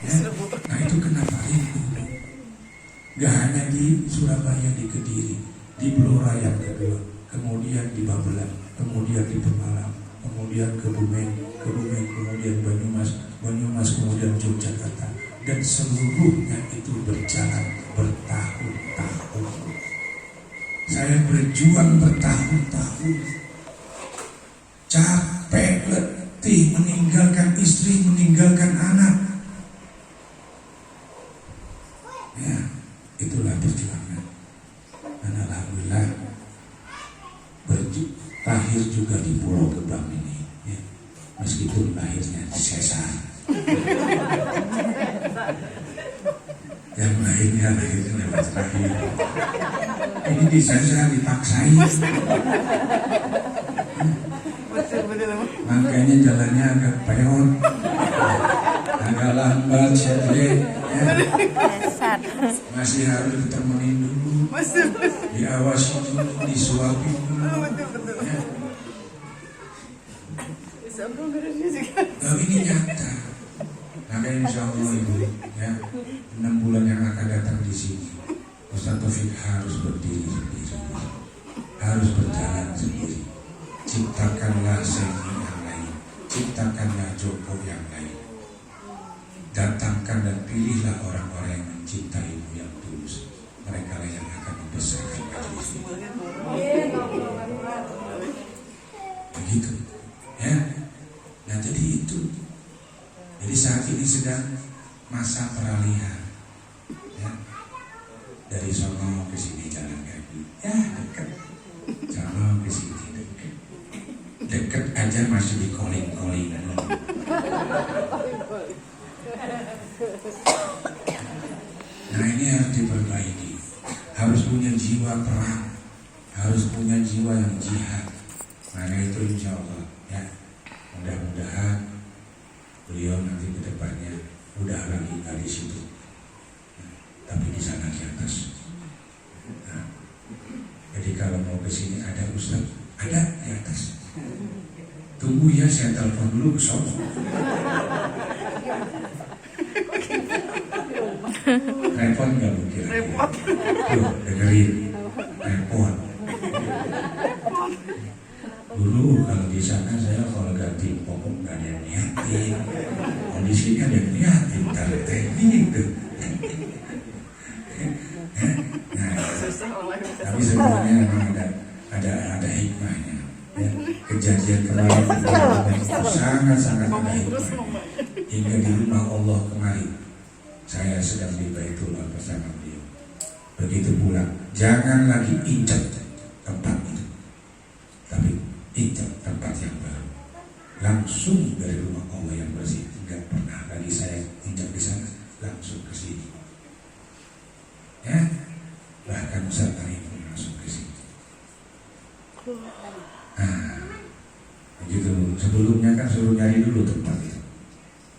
Ya. Nah itu kenapa rindu? Gak hanya di Surabaya, di Kediri, di Blora yang kedua, kemudian di Babelan, kemudian di Pemalang, kemudian Kebumen, kemudian Banyumas, kemudian Yogyakarta, dan seluruhnya itu berjalan bertahun-tahun. Saya berjuang bertahun-tahun, capek, letih, meninggalkan istri, meninggalkan anak. Ya, itulah perjuangan. Dan alhamdulillah lahir juga di Pulau Gebang ini, ya. Meskipun lahirnya sesar. Yang lahirnya lewat rahim. Ini disesar, dipaksain. Makanya jalannya agak peot, agak lambat, sedih, ya. Masih harus ditemenin dulu, diawasi dulu, disuapin dulu, ya. Ini nyata. Maka insya Allah Ibu, ya, 6 bulan yang akan datang di sini, Ustaz Taufik harus berdiri sendiri, harus berjalan sendiri. Ciptakanlah seni yang lain, ciptakanlah Joko yang lain. Datangkan dan pilihlah orang-orang yang mencintaimu yang tulus. Mereka lah yang akan membesarkan majelis ini. Begitu, ya. Nah jadi itu. Jadi saat ini sedang masa peralihan, ya. Dari sono ke sini jalan kaki, ya dekat. Sono ke sini dekat. Dekat aja masih di calling. Nah ini harus diperbaiki. Harus punya jiwa perang, harus punya jiwa yang jihad. Maka itu insya Allah, ya. Mudah-mudahan beliau nanti ke depannya udah lagi nggak di situ, tapi di sana di atas. Nah, jadi kalau mau ke sini ada Ustaz, ada di atas. Tunggu ya, saya telepon dulu ke sono. Repot nggak mungkin? Repot. Tuh dengerin, repot. Dulu kalau di sana saya kalau ganti pokok nggak ada yang niatin, kondisinya ada yang niatin, tarik teknik itu. Nah, tapi sebenarnya memang ada hikmahnya. Ya, kejadian kemarin itu sangat ada hikmahnya. Hingga di rumah Allah kemarin, saya sedang di Baitullah bersama beliau. Begitu pulang, jangan lagi injak tempat itu, tapi injak tempat yang baru. Langsung dari rumah Allah yang bersih. Tidak pernah lagi saya injak di sana, langsung ke sini. Ya, bahkan Ustaz Arif pun langsung ke sini. Nah, begitu. Sebelumnya kan suruh nyari dulu tempat itu.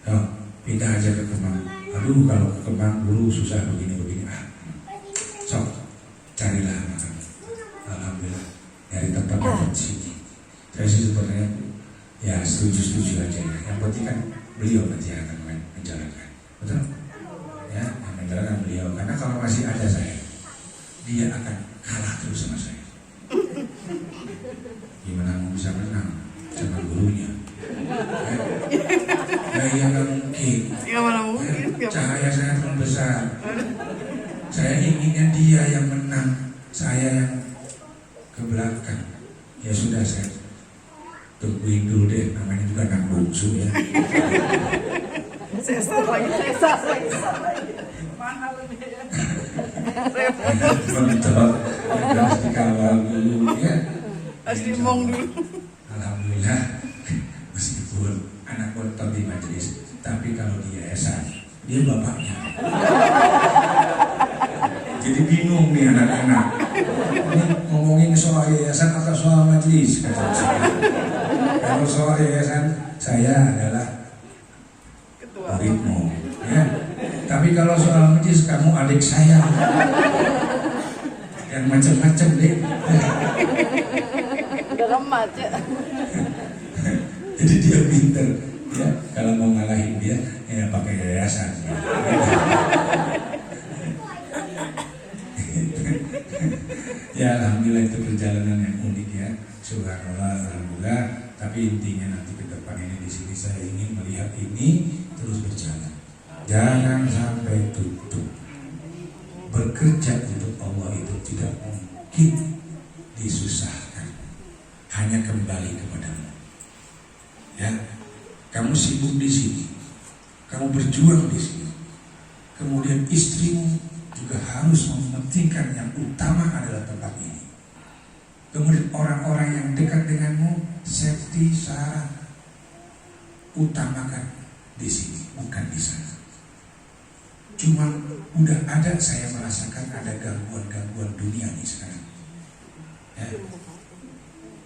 Oh, pindah aja ke Kemang. Aduh, kalau ke Kemang dulu susah begini. Sok, carilah makan. Alhamdulillah, dari tempat dapat sini. Saya sih sebenarnya ya setuju aja ya. Yang penting kan beliau nanti akan menjalankan, betul? Ya, yang menjalankan beliau. Karena kalau masih ada saya, dia akan kalah terus sama saya. Gimana mau bisa menang sama gurunya? Ya nggak mungkin. Cahaya sangat membesar. Saya inginnya dia yang menang, saya yang ke belakang. Ya sudah, saya tungguin dulu deh, namanya juga anak bungsu ya. Sesar lagi. Mana lebih ya? Mentok, harus dikawal dulu ya. Harus dimong dulu. Alhamdulillah, meskipun anak bontot di majelis, tapi kalau di yayasan, dia bapaknya. Jadi bingung nih anak-anak. Ini ngomongin soal yayasan atau soal majelis? Kalau soal yayasan, saya adalah muridmu, ya. Tapi kalau soal majelis, kamu adik saya. Yang macam-macam deh. Udah remat ya. Jadi dia pinter, ya. Kalau mau ngalahin dia, ya pakai yayasan. Ya alhamdulillah itu perjalanan yang unik ya. Subhanallah, alhamdulillah. Tapi intinya nanti ke depan ini di sini saya ingin melihat ini terus berjalan. Jangan sampai tutup. Bekerja untuk Allah itu tidak mungkin disusahkan. Hanya kembali kepadamu. Ya, kamu sibuk di sini, kamu berjuang di sini. Kemudian istrimu juga harus mementingkan yang utama adalah tempat ini. Kemudian orang-orang yang dekat denganmu, safety, syarat, utamakan di sini, bukan di sana. Cuma udah ada, saya merasakan ada gangguan-gangguan dunia nih sekarang. Ya.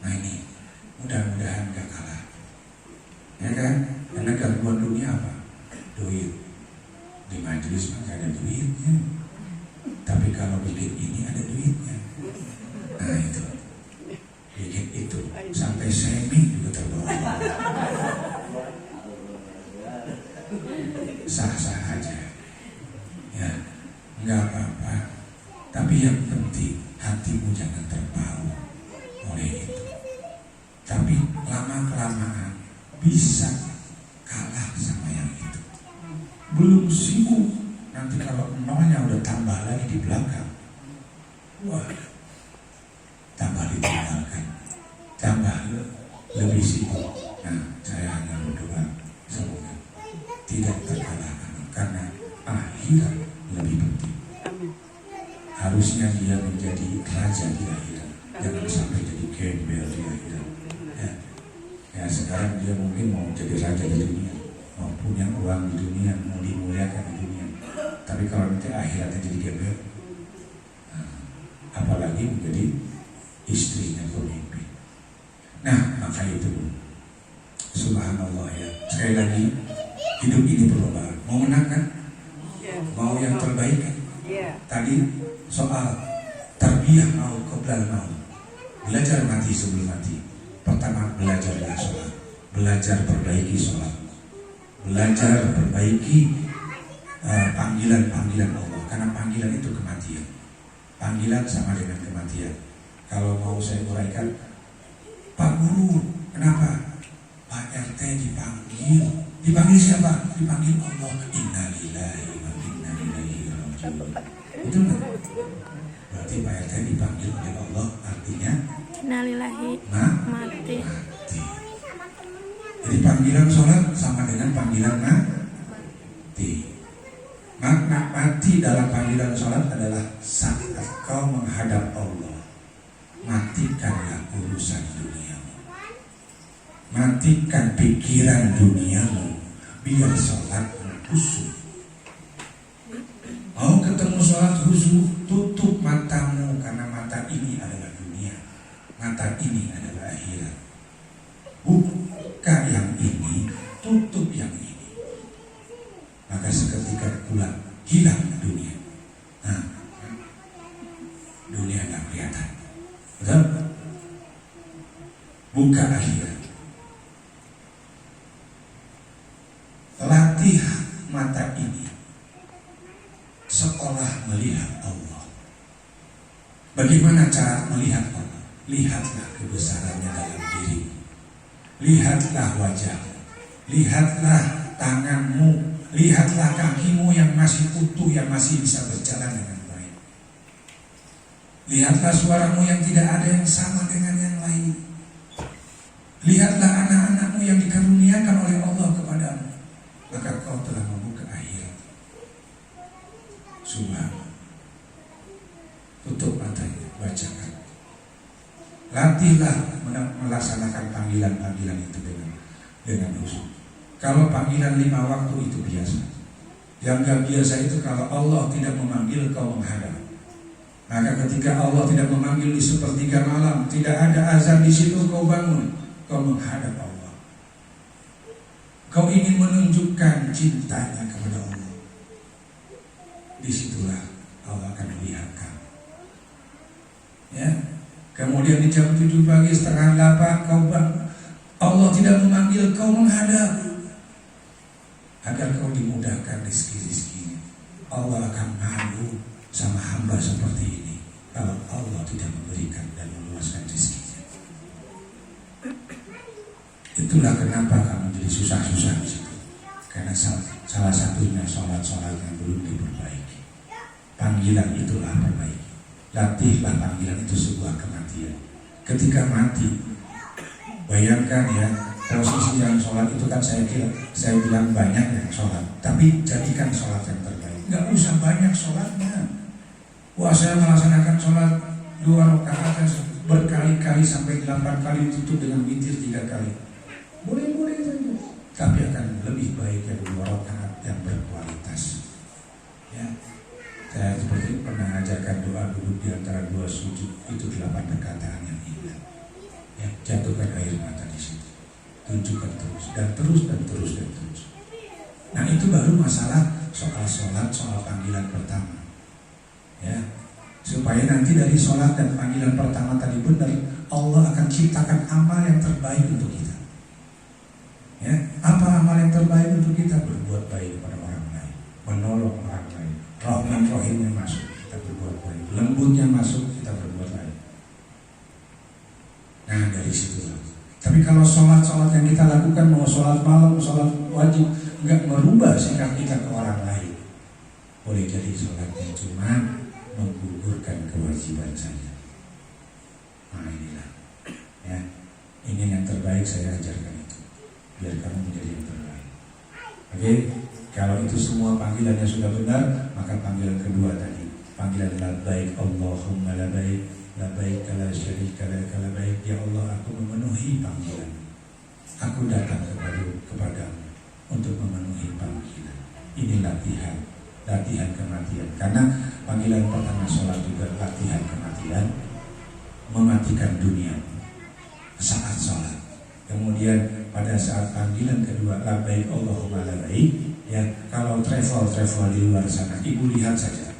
Nah ini, mudah-mudahan gak kalah. Ya kan? Karena gangguan dunia apa? Duit. Di majelis mah gak ada duitnya. Tapi kalau bikin ini ada duitnya. Nah itu. Bikin itu sampai semi juga terbawa. Sah-sah aja. Ya, nggak apa-apa. Tapi yang penting hatimu jangan terbawa oleh itu. Tapi lama-kelamaan bisa kalah sama yang itu. Belum sibuk, nanti kalau nolnya udah tambah lagi di belakang, wah, tambah ditinggalkan, tambah lebih sibuk. Nah, saya hanya berdoa semoga tidak terkalahkan karena akhirat lebih penting. Harusnya dia menjadi raja di akhirat, jangan sampai jadi gembel di akhirat. Ya sekarang dia mungkin mau jadi raja di dunia, mau punya uang di dunia, mau dimuliakan di dunia. Tapi kalau nanti akhiratnya jadi gembel, apalagi menjadi istrinya pemimpin. Nah maka itu, subhanallah ya. Sekali lagi, hidup ini berlomba. Mau menang kan? Mau yang terbaik kan? Tadi soal tarbiyah mau qoblal mau, belajar mati sebelum mati. Pertama belajarlah sholat, belajar perbaiki sholat, belajar perbaiki panggilan-panggilan Allah. Karena panggilan itu kematian. Panggilan sama dengan kematian. Kalau mau saya uraikan, Pak Guru, kenapa? Pak RT dipanggil. Dipanggil siapa? Dipanggil Allah. Innalillahi wa inna ilaihi raji'un. Betul nggak? Berarti Pak RT dipanggil oleh Allah, artinya innalillahi mati. Jadi panggilan sholat sama dengan panggilan mati. Makna mati dalam panggilan sholat adalah saat kau menghadap Allah, matikanlah urusan duniamu, matikan pikiran duniamu, biar sholatmu khusyuk. Mau ketemu sholat khusyuk, tutup matamu karena mata ini adalah dunia, mata ini adalah akhirat. Buka yang ini, tutup yang ini. Maka seketika pula hilang dunia. Nah, dunia nggak kelihatan. Betul? Buka akhirat. Latih mata ini. Sekolah melihat Allah. Bagaimana cara melihat Allah? Lihatlah kebesarannya dalam diri. Lihatlah wajahmu. Lihatlah tanganmu. Lihatlah kakimu yang masih utuh, yang masih bisa berjalan dengan baik. Lihatlah suaramu yang tidak ada yang sama dengan yang lain. Lihatlah anak-anakmu yang dikaruniakan oleh Allah kepadamu. Maka kau telah membuka akhirat. Subhanallah. Tutup matanya, bacakan. Latihlah melaksanakan panggilan-panggilan itu dengan khusyuk. Kalau panggilan 5 waktu itu biasa. Yang gak biasa itu kalau Allah tidak memanggil kau menghadap. Maka ketika Allah tidak memanggil di sepertiga malam, tidak ada azan di situ, kau bangun, kau menghadap Allah. Kau ingin menunjukkan cintanya kepada Allah. Disitulah Allah akan melihat kamu. Ya. Kemudian di jam 7 pagi, setengah 8 kau bangun. Allah tidak memanggil kau menghadap. Agar kau dimudahkan Allah akan malu sama hamba seperti ini kalau Allah tidak memberikan dan meluaskan rezekinya. Itulah kenapa kamu jadi susah-susah di situ. Karena salah satunya sholat-sholat yang belum diperbaiki. Panggilan itulah perbaiki. Latihlah panggilan itu sebuah kematian. Ketika mati, bayangkan ya, posisi yang sholat itu kan saya bilang banyak ya sholat, tapi jadikan sholat yang terbaik. Nggak usah banyak sholatnya. Wah, saya melaksanakan sholat 2 rakaat berkali-kali sampai 8 kali ditutup dengan witir 3 kali. Boleh-boleh saja, tapi akan lebih baik yang 2 rakaat yang berkualitas. Ya, saya seperti pernah ajarkan doa duduk di antara 2 sujud itu 8 perkataan yang indah. Ya, jatuhkan air mata di situ, tunjukkan terus dan terus dan terus dan terus. Nah, itu baru masalah soal sholat, soal panggilan pertama. Ya, supaya nanti dari sholat dan panggilan pertama tadi benar, Allah akan ciptakan amal yang terbaik untuk kita. Ya, apa amal yang terbaik untuk kita? Berbuat baik kepada orang lain, menolong orang lain, rahman rahimnya masuk, kita berbuat baik, lembutnya masuk, kita berbuat baik. Nah, dari situ. Tapi kalau sholat yang kita lakukan, mau sholat malam, sholat wajib, nggak merubah sikap kita ke orang lain, boleh jadi sholatnya cuma menggugurkan kewajiban saja. Nah, inilah ya, ini yang terbaik saya ajarkan itu, biar kamu menjadi yang terbaik. Oke, kalau itu semua panggilannya sudah benar, maka panggilan kedua tadi, panggilan labbaik Allahumma labbaik, labbaik la syarika lak labbaik. Ya Allah, aku memenuhi panggilan, aku datang kepadamu untuk memenuhi panggilan. Ini latihan kematian. Karena panggilan pertama sholat juga latihan kematian, mematikan dunia saat sholat. Kemudian pada saat panggilan kedua labbaik Allahumma labbaik, ya, kalau travel di luar sana, ibu lihat saja,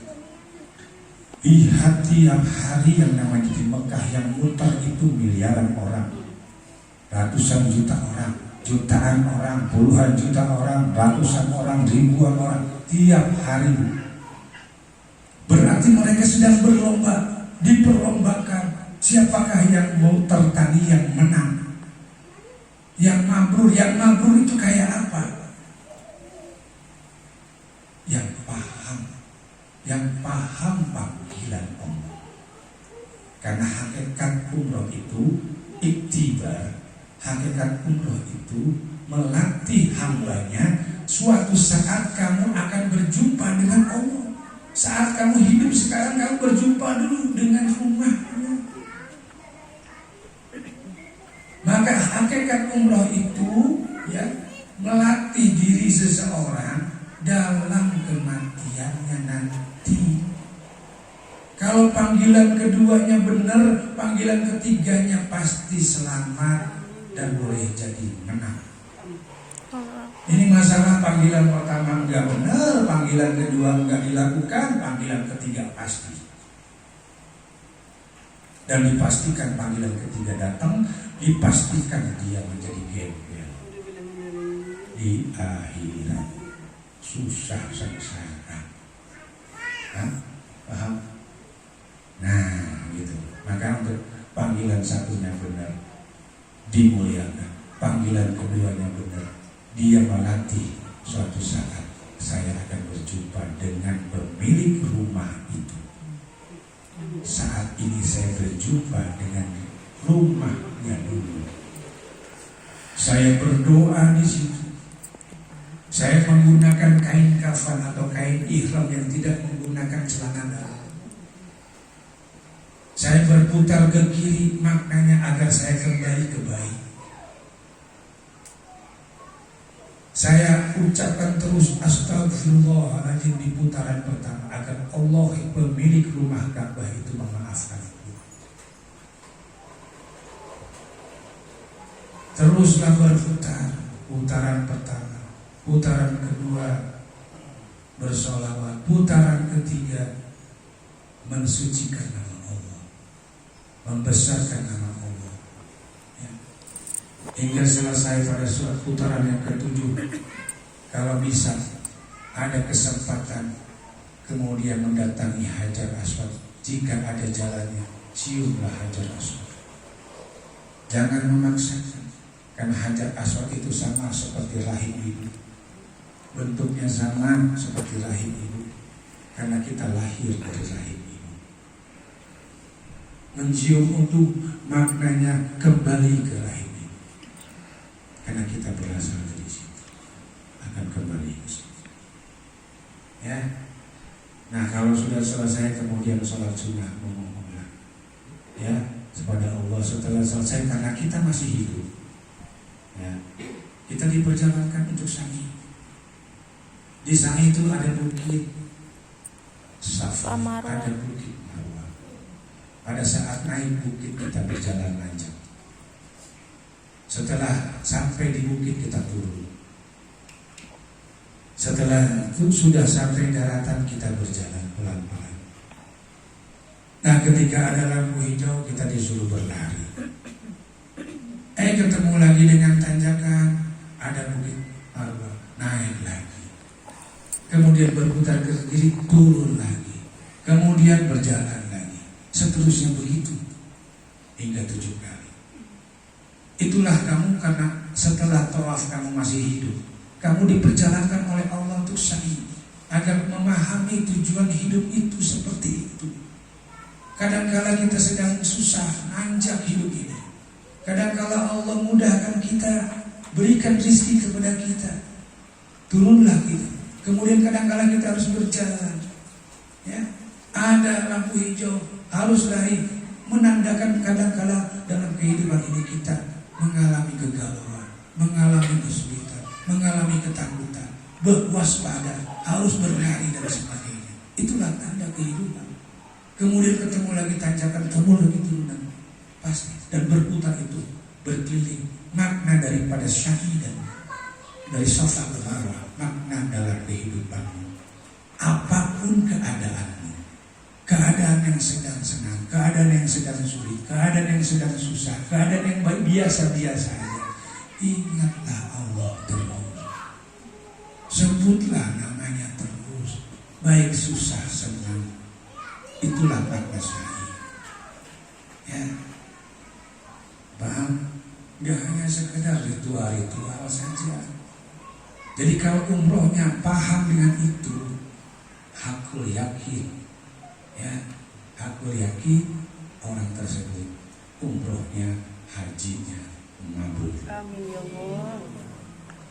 lihat tiap hari yang namanya di Mekah yang muter itu miliaran orang, ratusan juta orang, jutaan orang, puluhan juta orang, ratusan orang, ribuan orang tiap hari. Berarti mereka sedang berlomba, diperlombakan siapakah yang muter tadi yang menang, yang mabrur. Yang mabrur itu kayak apa? Yang paham panggilan Allah. Karena hakikat umroh itu iktibar, hakikat umroh itu melatih hambanya. Suatu saat kamu akan berjumpa dengan Allah. Saat kamu hidup sekarang, kamu berjumpa dulu dengan rumahnya. Maka hakikat umroh itu ya melatih diri seseorang dalam kematiannya nanti. Kalau panggilan keduanya benar, panggilan ketiganya pasti selamat dan boleh jadi menang. Ini masalah panggilan pertama enggak benar, panggilan kedua enggak dilakukan, panggilan ketiga pasti. Dan dipastikan panggilan ketiga datang, dipastikan dia menjadi gembel di akhirat, susah sengsara. Paham? Nah, gitu. Maka untuk panggilan satunya benar, dimuliakan. Panggilan keduanya benar, dia melatih suatu saat saya akan berjumpa dengan pemilik rumah itu. Saat ini saya berjumpa dengan rumahnya dulu. Saya berdoa di situ. Saya menggunakan kain kafan atau kain ihram yang tidak menggunakan celana dalam. Saya berputar ke kiri, maknanya agar saya kembali ke baik. Saya ucapkan terus astagfirullahaladzim di putaran pertama agar Allah pemilik rumah Ka'bah itu memaafkan. Teruslah berputar, putaran pertama, putaran kedua bersolawat, putaran ketiga mensucikan nama Allah, membesarkan nama Allah. Hingga selesai pada surat putaran yang ke-7. Kalau bisa ada kesempatan kemudian mendatangi Hajar Aswad. Jika ada jalannya, ciumlah Hajar Aswad. Jangan memaksakan, karena Hajar Aswad itu sama seperti rahim ibu. Bentuknya sama seperti rahim ibu, karena kita lahir dari rahim ibu. Mencium itu maknanya kembali ke rahim ibu, karena kita berasal dari situ, akan kembali ke situ. Ya. Nah, kalau sudah selesai kemudian sholat sunnah, memohonlah ya kepada Allah setelah selesai, karena kita masih hidup. Ya. Kita diperjalankan untuk Sa'i. Di Sa'i itu ada bukit Safa, ada bukit Marwah. Pada saat naik bukit kita berjalan lancar. Setelah sampai di bukit kita turun. Setelah itu sudah sampai daratan, kita berjalan pelan-pelan. Nah, ketika ada lampu hijau kita disuruh berlari. Ketemu lagi dengan tanjakan, ada bukit Marwah, naik lagi. Kemudian berputar ke kiri, turun lagi. Kemudian berjalan lagi. Seterusnya begitu hingga 7 kali. Itulah kamu, karena setelah tawaf kamu masih hidup. Kamu diperjalankan oleh Allah untuk Sa'i, agar memahami tujuan hidup itu seperti itu. Kadangkala kita sedang susah, nanjak hidup ini. Kadangkala Allah mudahkan kita, berikan rezeki kepada kita, turunlah kita. Kemudian kadangkala kita harus berjalan. Ya, ada lampu hijau, harus lari, menandakan kadangkala dalam kehidupan ini kita mengalami kegalauan, mengalami kesulitan, mengalami ketakutan, berwaspada, harus berlari dan sebagainya. Itulah tanda kehidupan. Kemudian ketemu lagi tanjakan, ketemu lagi turunan, pasti. Dan berputar itu, berkeliling. Makna daripada Sa'i dan dari Safa ke Marwah, makna dalam kehidupanmu. Apapun keadaanmu, keadaan yang sedang senang, keadaan yang sedang sulit, keadaan yang sedang susah, keadaan yang baik biasa-biasa saja, ingatlah Allah terus. Sebutlah namanya terus, baik susah senang. Itulah makna Sa'i. Ya, paham? Gak hanya sekedar ritual-ritual saja. Jadi kalau umrohnya paham dengan itu, hakul yakin, ya, hakul yakin orang tersebut umrohnya, hajinya mabrur. Amin ya Allah.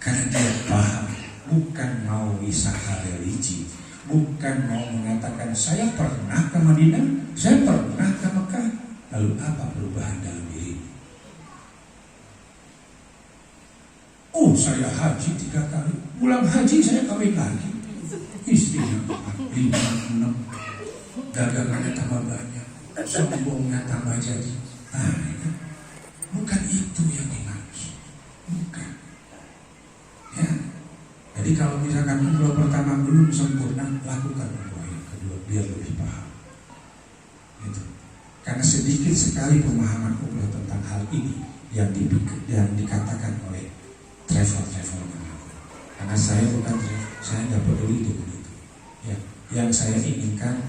Karena dia paham, bukan mau wisata religi, bukan mau mengatakan saya pernah ke Madinah, saya pernah ke Mekah. Lalu apa perubahan dalam diri? Oh, saya haji 3 kali, pulang haji saya kawin lagi, istrinya 4, 5, 6, dagangannya tambah banyak, sombongnya tambah jadi. Bukan itu yang dimaksud, bukan. Ya, jadi kalau misalkan umroh pertama belum sempurna, lakukan umroh yang kedua biar lebih paham. Gitu. Karena sedikit sekali pemahaman umroh tentang hal ini yang dikatakan oleh travel manapun. Karena saya bukan travel, saya nggak peduli dengan itu. Ya, yang saya inginkan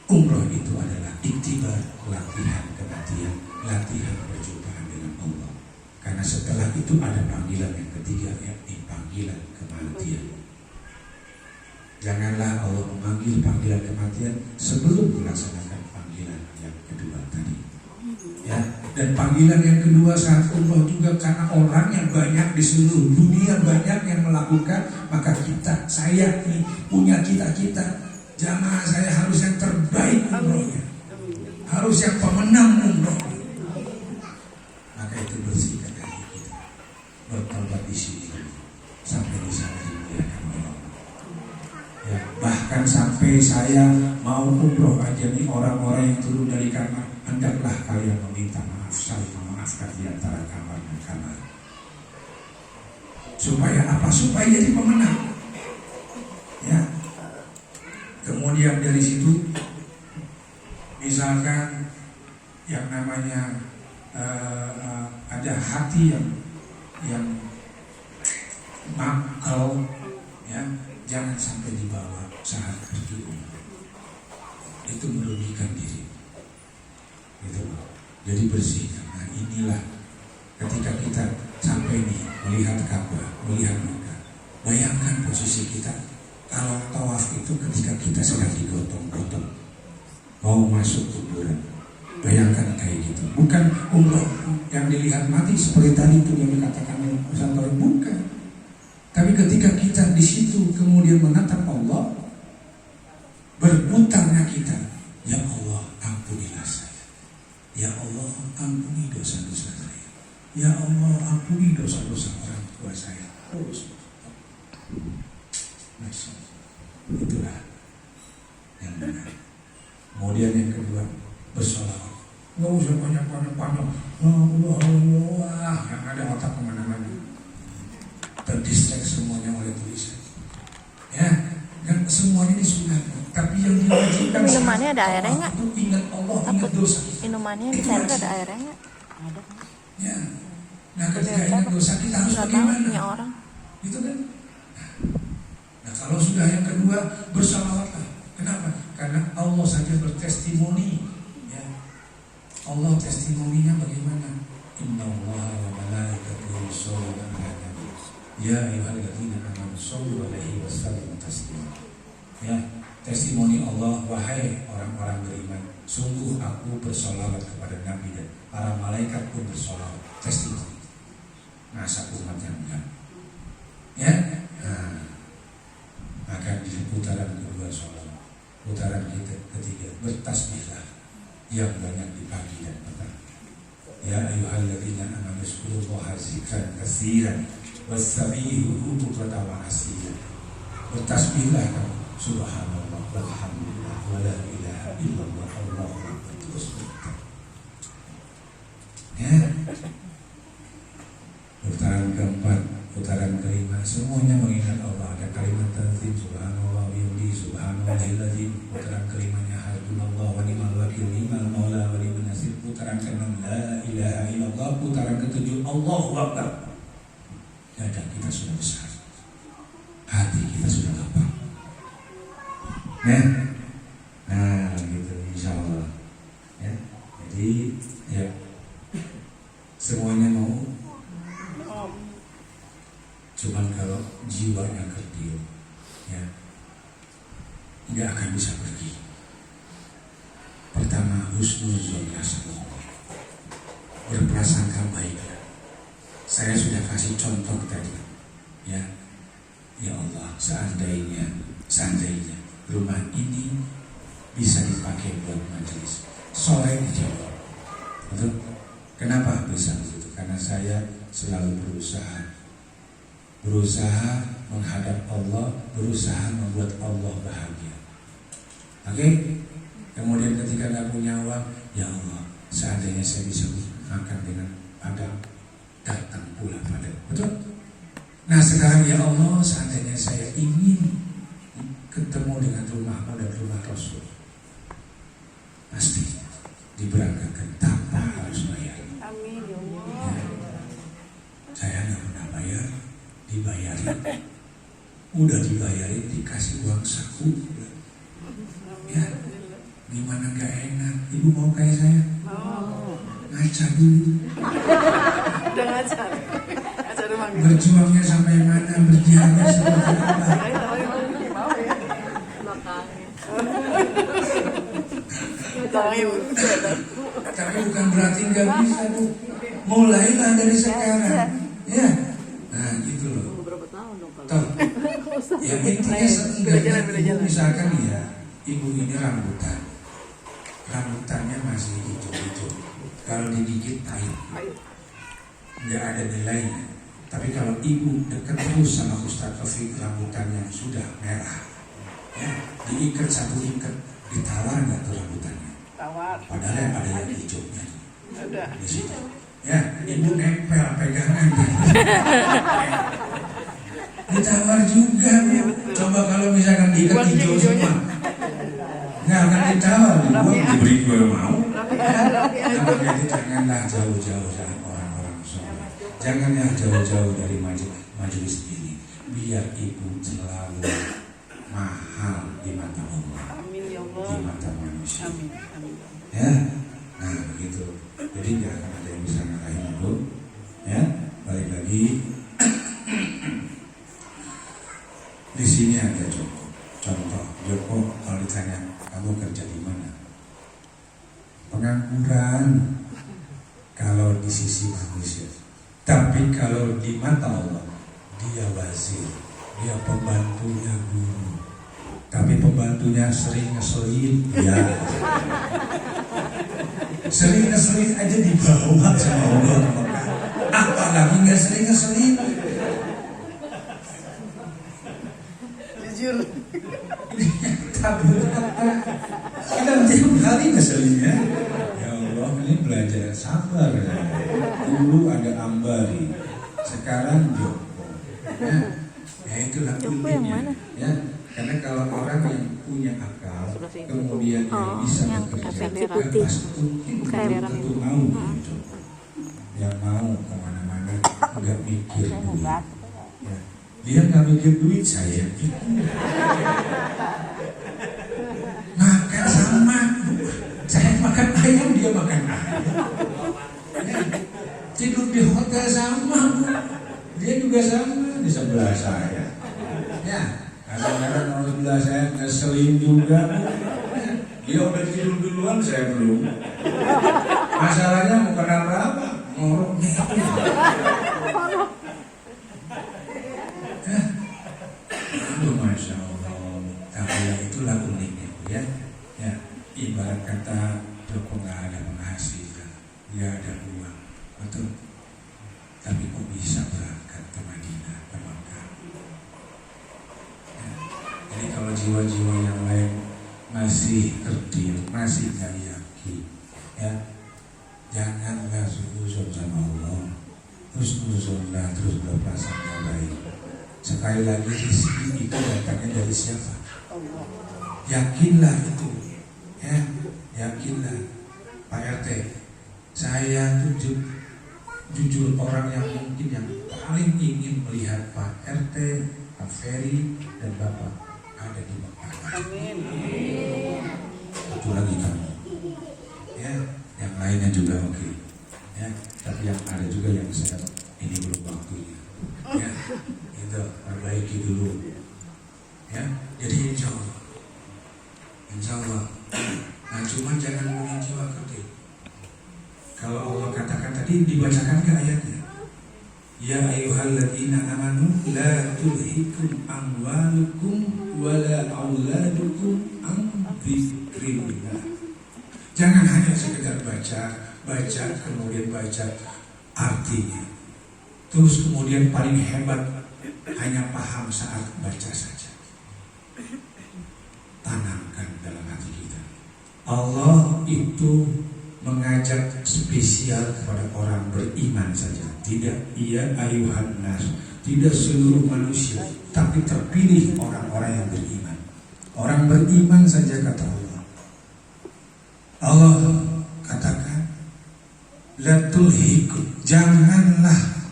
umroh itu adalah iktibar, latihan kematian, latihan perjumpaan dengan Allah. Karena setelah itu ada panggilan yang ketiga, yakni panggilan kematian. Janganlah Allah memanggil panggilan kematian sebelum melaksanakan panggilan yang kedua tadi. Ya, dan panggilan yang kedua saat umroh juga karena orang yang banyak di seluruh dunia banyak yang melakukan, maka saya nih punya cita-cita, jamaah saya harus yang terbaik umrohnya, harus yang pemenang umroh. Maka itu bersihkan hati kita, bertobat di sini sampai di sana dimuliakan Allah. Ya, bahkan sampai saya mau umroh aja nih, orang-orang yang turun dari kamar, hendaklah kalian meminta maaf, saling memaafkan di antara kamar dan kamar. Supaya apa? Supaya jadi pemenang. Ya. Kemudian dari situ, misalkan yang namanya ada hati yang mangkal, ya, jangan sampai dibawa saat pergi umroh. Itu merugikan diri. Gitu. Jadi bersih. Nah inilah ketika kita sampai nih melihat Ka'bah, melihat Mekah. Bayangkan posisi kita kalau tawaf itu ketika kita sedang digotong-gotong mau masuk kuburan. Bayangkan kayak gitu. Bukan umroh yang dilihat mati seperti tadi itu yang dikatakan Ustaz Tori, bukan. Tapi ketika kita di situ kemudian menatap Allah, berputarnya kita, ya Allah ampunilah saya, ya Allah ampuni dosa-dosa saya, ya Allah ampuni dosa-dosa orang tua saya. Terus, masya Allah. Itulah yang benar. Kemudian yang kedua, bersolawat. Nggak usah banyak-banyak. Allah, yang ada otak kemana-mana. Terdistract semuanya oleh tulisan. Ya, kan semuanya ini sunnah. Tapi yang diwajibkan Minumannya ada airnya nggak? itu ingat Allah, ingat dosa. Minumannya di sana ada airnya nggak? Ada. Ya. Nah, ketika ingat dosa kita harus Nggak tahu bagaimana? punya orang. Itu kan. Nah, kalau sudah yang kedua, bersalawatlah. Kenapa? Karena Allah saja bertestimoni. Ya. Allah testimoninya bagaimana? Inna Allah wa malaikatahu yusholluna 'alan nabi. Ya ayyuhalladzina amanu shollu 'alaihi wa sallimu taslima. Ya, testimoni Allah, wahai orang-orang beriman, sungguh aku bersolawat kepada Nabi dan para malaikat pun bersolawat. Testimoni. Masa umat yang enggak? Ya. Nah, maka di putaran kedua sholawat. Putaran ketiga bertasbihlah yang banyak di pagi dan petang. Ya ayyuhalladzina amanu zkurullaha dzikran katsiran wassabihu bukratan wa asila. Bertasbihlah kamu, subhanallah walhamdulillah wala ilaha illallah wallahu akbar. Terus berkata. Ya. Putaran keempat, putaran kelima, semuanya mengingat Allah. Ada kalimat tanzim, subhanallah wa bihamdihi subhanallahil. Putaran kelimanya hasbunallah wa ni'mal wakil, ni'mal maula wa ni'man nasir. Putaran keenam la ilaha illallah. Putaran ketujuh Allahu akbar. Dada kita sudah besar, hati kita sudah lapang. Ya, nah gitu insya Allah. Ya, jadi ya semuanya mau. Cuman kalau jiwanya kerdil, ya, nggak akan bisa pergi. Pertama, husnuzon rasulullah, berprasangka baik. Saya sudah kasih contoh tadi, ya Allah, seandainya rumah ini bisa dipakai buat majelis, soleh dijawab. Betul? Kenapa bisa begitu? Karena saya selalu berusaha menghadap Allah, berusaha membuat Allah bahagia. Oke? Kemudian ketika nggak punya uang, ya Allah, seandainya saya bisa makan dengan padang, datang pula pada. Betul? Nah sekarang ya Allah, seandainya saya ingin ketemu dengan rumahmu dan rumah Rasul, pasti diberangkatkan tanpa harus bayar. Amin ya Allah. Ya. Saya nggak pernah bayar, dibayarin, udah dibayarin, dikasih uang saku. Ya, gimana gak enak? Ibu mau kayak saya? Ngaca dulu. Udah ngajar rumah gitu. Berjuangnya sampai mana, berjalannya seperti apa? Mau ya. Tapi bukan berarti nggak bisa, Bu. Mulailah dari sekarang. Ya, nah gitu loh. Toh, ya intinya seenggaknya ibu misalkan ya, ibu ini rambutannya masih hijau-hijau. Kalau digigit pahit, nggak ada nilainya. Tapi kalau ibu dekat terus sama Ustaz Taufik, rambutannya sudah merah, ya, diikat satu ikat, ditawar nggak tuh rambutannya? Tawar. Padahal ada yang hijaunya Ada. di situ. Ya, ibu nempel pegangan. Ditawar juga, Bu. Coba kalau misalkan diikat hijau semua, nggak akan ditawar. Diberi gue mau. Jadi janganlah jauh-jauh dari orang-orang soleh. Janganlah jauh-jauh dari majelis ini. Biar ibu selalu sisinya ada Joko. Contoh, Joko kalau ditanya, kamu kerja di mana? Pengangguran kalau di sisi manusia. Tapi kalau di mata Allah, dia wazir, dia pembantunya guru. Tapi pembantunya sering ngeselin, ya. Sering ngeselin aja dibawa sama Allah ke Mekah. Apalagi nggak sering ngeselin. Jujur. Kadang tiap hari ngeselinnya. Ya Allah, ini belajar sabar. Dulu ada Ambari, sekarang Joko. Ya itulah Joko yang uniknya. mana? Ya, karena kalau orang yang punya akal, kemudian dia bisa yang bekerja, pakai kan putih. pasti Kayak merah. tentu mau gitu. Yang mau kemana-mana nggak mikir duit. Ya. Dia nggak mikir duit, saya makan sama. Saya makan ayam, dia makan ayam. Ya. Tidur di hotel sama, dia juga sama di sebelah saya. Ya, kadang-kadang kalau sebelah saya ngeselin juga. Ya. Dia udah tidur duluan, saya belum. Masalahnya mau kenal berapa? Ngoroknya. Aduh, Masya Allah. Tapi ya itulah uniknya, ya. Ya, ibarat kata Joko nggak ada penghasilan, nggak ada uang, betul. Tapi kok bisa berangkat ke Madinah, ke Makkah? Ya. Jadi kalau jiwa-jiwa yang lain masih kerdil, masih nggak yakin, ya, janganlah suzon sama Allah, husnuzonlah, terus berprasangka baik. Sekali lagi rezeki itu datangnya dari siapa? Yakinlah itu, ya, yakinlah. Pak RT, saya jujur orang yang mungkin yang paling ingin melihat Pak RT, Pak Ferry, dan Bapak ada di Mekah. Amin. Satu lagi kamu, ya, yang lainnya juga oke, ya, tapi yang ada juga yang saya ini belum waktunya, ya, itu perbaiki dulu, ya. Jadi insya Allah, nah cuma jangan punya jiwa kerdil. Kalau Allah katakan tadi dibacakan ke ayatnya, ya ayyuhalladzina amanu la tulhikum amwalukum wala auladukum an dzikrillah. Jangan hanya sekedar baca kemudian baca artinya, terus kemudian paling hebat hanya paham saat baca saja. Tanamkan dalam hati kita, Allah itu mengajak spesial kepada orang beriman saja. Tidak, ia ayuhan nas, tidak seluruh manusia, tapi terpilih orang-orang yang beriman. Orang beriman saja kata Allah. Allah katakan, la tulhikum, janganlah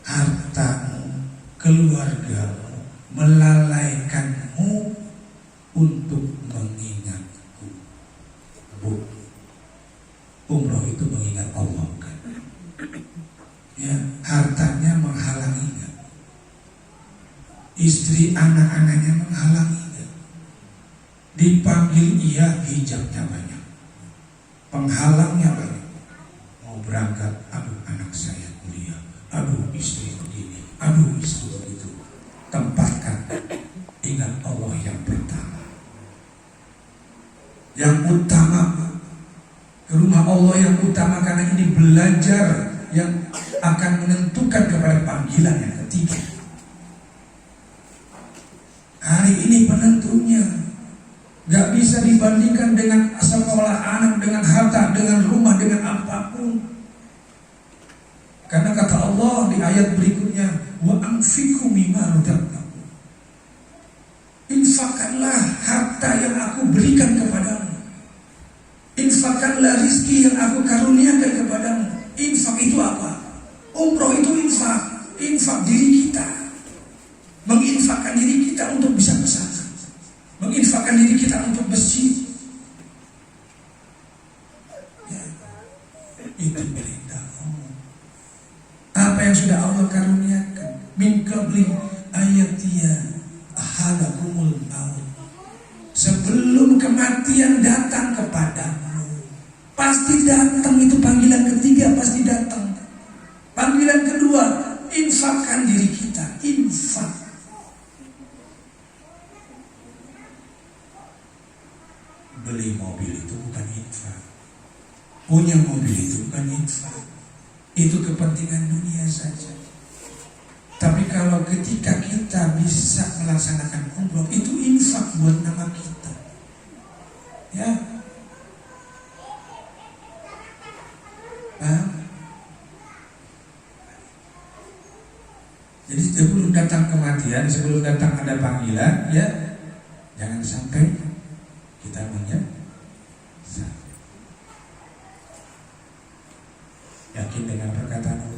hartamu, keluargamu melalaikanmu untuk mengingatku. Umroh itu mengingat Allah, kan? Ya, hartanya menghalanginya, istri anak-anaknya menghalanginya. Dipanggil iya, hijabnya banyak, penghalangnya banyak. Mau berangkat, aduh anak saya kuliah, aduh istri begini, aduh istri begitu. Tempatkan, ingat Allah yang pertama, yang utama. Ke rumah Allah yang utama, karena ini belajar yang akan menentukan kepada panggilan yang ketiga. Hari ini penentunya. Gak bisa dibandingkan dengan sekolah anak, dengan harta, dengan rumah, dengan apapun. Karena kata Allah di ayat berikutnya, wa anfiqu mimma razaqnakum. Infakkanlah harta yang aku berikan kepadamu. Infakkanlah rizki yang aku karuniakan kepadamu. Infak itu apa? Umroh itu infak. Infak diri kita. Menginfakkan diri kita untuk bisa pesantren. Menginfakkan diri kita untuk masjid. Ya, itu perintah Allah. Apa yang sudah Allah karuniakan, min qabli ayatiya ahadakumul maut. Sebelum kematian datang kepadamu, pasti datang itu panggilan ketiga, pasti datang. Panggilan kedua, infakkan diri kita, infak. Beli mobil itu bukan infak. Punya mobil itu bukan infak. Itu kepentingan dunia saja. Tapi kalau ketika kita bisa melaksanakan umroh, itu infak buat nama kita. Ya. Nah. Jadi sebelum datang kematian, sebelum datang ada panggilan, ya, jangan sampai kita menyesal. Yakin dengan perkataan